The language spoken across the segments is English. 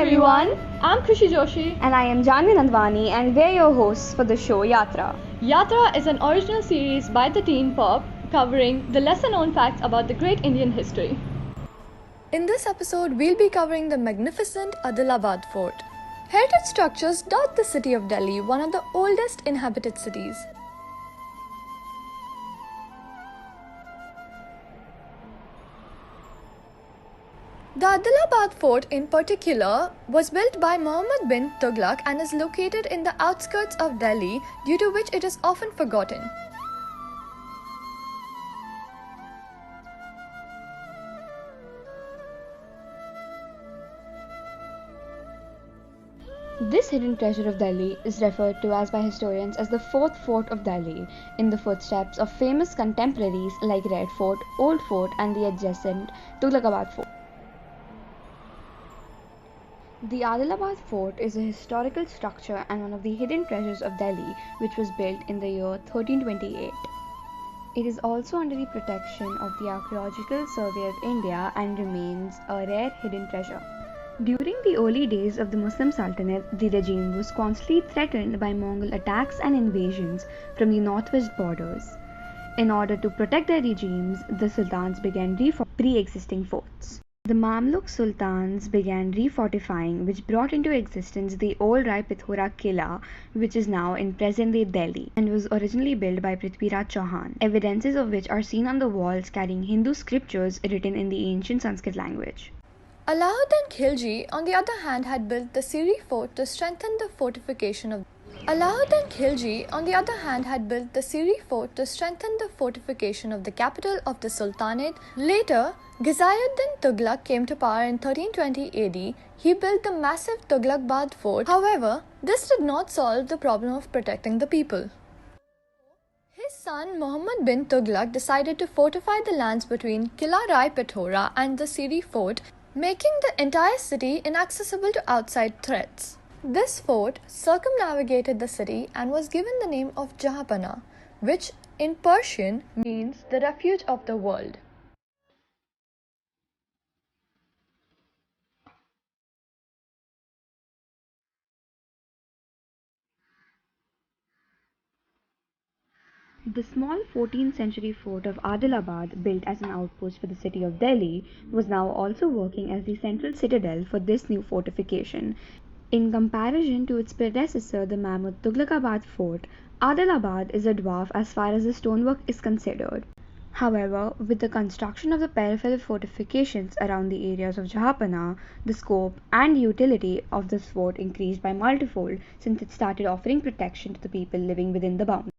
everyone, I'm Krushi Joshi. and I am Janvi Nandwani, and we're your hosts for the show Yatra. Yatra is an original series by the Teen Pop covering the lesser known facts about the great Indian history. In this episode, we'll be covering the magnificent Adilabad Fort. Heritage structures dot the city of Delhi, one of the oldest inhabited cities. The Adilabad Fort in particular was built by Muhammad bin Tughlaq and is located in the outskirts of Delhi, due to which it is often forgotten. This hidden treasure of Delhi is referred to as by historians as the fourth fort of Delhi, in the footsteps of famous contemporaries like Red Fort, Old Fort, and the adjacent Tughlaqabad Fort. The Adilabad Fort is a historical structure and one of the hidden treasures of Delhi, which was built in the year 1328. It is also under the protection of the Archaeological Survey of India and remains a rare hidden treasure. During the early days of the Muslim Sultanate, the regime was constantly threatened by Mongol attacks and invasions from the northwest borders. In order to protect their regimes, the sultans began reforming pre-existing forts. The Mamluk sultans began refortifying, which brought into existence the old Rai Pithora Killa, which is now in present-day Delhi, and was originally built by Prithviraj Chauhan, evidences of which are seen on the walls carrying Hindu scriptures written in the ancient Sanskrit language. Alauddin Khilji, on the other hand, had built the Siri fort to strengthen the fortification of the capital of the Sultanate. Later, Ghaziyuddin Tughlaq came to power in 1320 AD. He built the massive Tughlaqabad fort. However, this did not solve the problem of protecting the people. His son Muhammad bin Tughlaq decided to fortify the lands between Killa Rai Pithora and the Siri fort, making the entire city inaccessible to outside threats. This fort circumnavigated the city and was given the name of Jahanpana, which in Persian means the refuge of the world. The small 14th century fort of Adilabad, built as an outpost for the city of Delhi, was now also working as the central citadel for this new fortification. In comparison to its predecessor, the mammoth Tughlaqabad fort, Adilabad is a dwarf as far as the stonework is considered. However, with the construction of the peripheral fortifications around the areas of Jahanpana, the scope and utility of this fort increased by multifold, since it started offering protection to the people living within the bounds.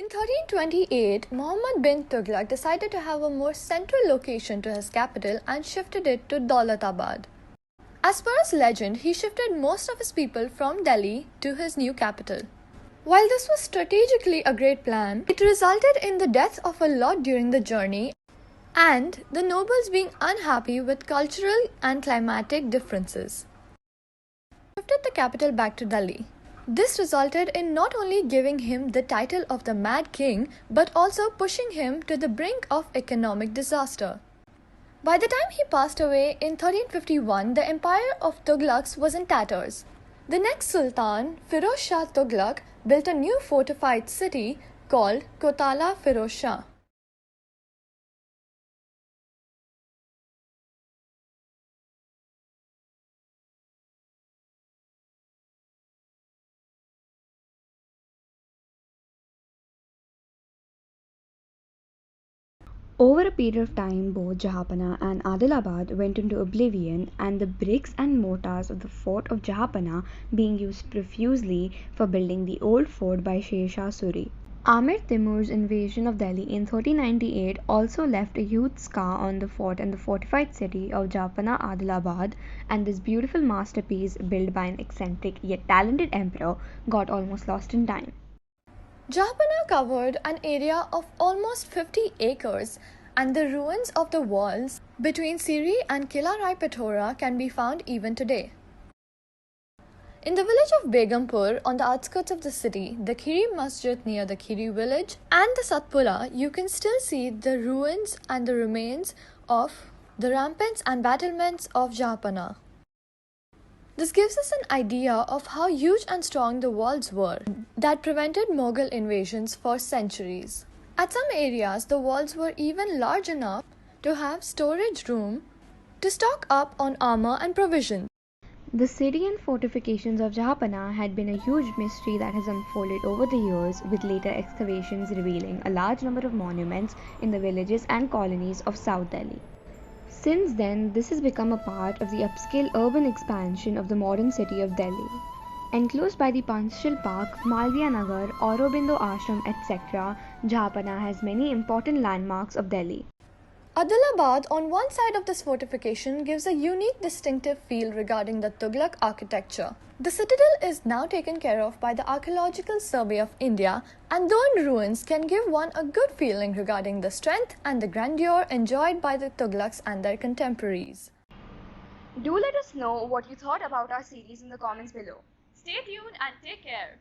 In 1328, Muhammad bin Tughlaq decided to have a more central location to his capital and shifted it to Daulatabad. As per his legend, he shifted most of his people from Delhi to his new capital. While this was strategically a great plan, it resulted in the death of a lot during the journey and the nobles being unhappy with cultural and climatic differences. He shifted the capital back to Delhi. This resulted in not only giving him the title of the Mad King, but also pushing him to the brink of economic disaster. By the time he passed away in 1351, the empire of Tughlaqs was in tatters. The next Sultan, Firoz Shah Tughlaq, built a new fortified city called Kotala Firoz Shah. Over a period of time, both Jahanpana and Adilabad went into oblivion, and the bricks and mortars of the fort of Jahanpana being used profusely for building the old fort by Sher Shah Suri. Amir Timur's invasion of Delhi in 1398 also left a huge scar on the fort and the fortified city of Jahanpana Adilabad, and this beautiful masterpiece, built by an eccentric yet talented emperor, got almost lost in time. Jahanpana covered an area of almost 50 acres and the ruins of the walls between Siri and Kila Rai Pitora can be found even today. In the village of Begumpur, on the outskirts of the city, the Khiri Masjid near the Khiri village, and the Satpura, you can still see the ruins and the remains of the ramparts and battlements of Jahanpana. This gives us an idea of how huge and strong the walls were that prevented Mughal invasions for centuries. At some areas, the walls were even large enough to have storage room to stock up on armor and provisions. The city and fortifications of Jahanpana had been a huge mystery that has unfolded over the years, with later excavations revealing a large number of monuments in the villages and colonies of South Delhi. Since then, this has become a part of the upscale urban expansion of the modern city of Delhi. Enclosed by the Panchshil Park, Malviya Nagar, Aurobindo Ashram, etc., Jahanpana has many important landmarks of Delhi. Adilabad, on one side of this fortification, gives a unique distinctive feel regarding the Tughlaq architecture. The citadel is now taken care of by the Archaeological Survey of India, and though in ruins, can give one a good feeling regarding the strength and the grandeur enjoyed by the Tughlaqs and their contemporaries. Do let us know what you thought about our series in the comments below. Stay tuned and take care.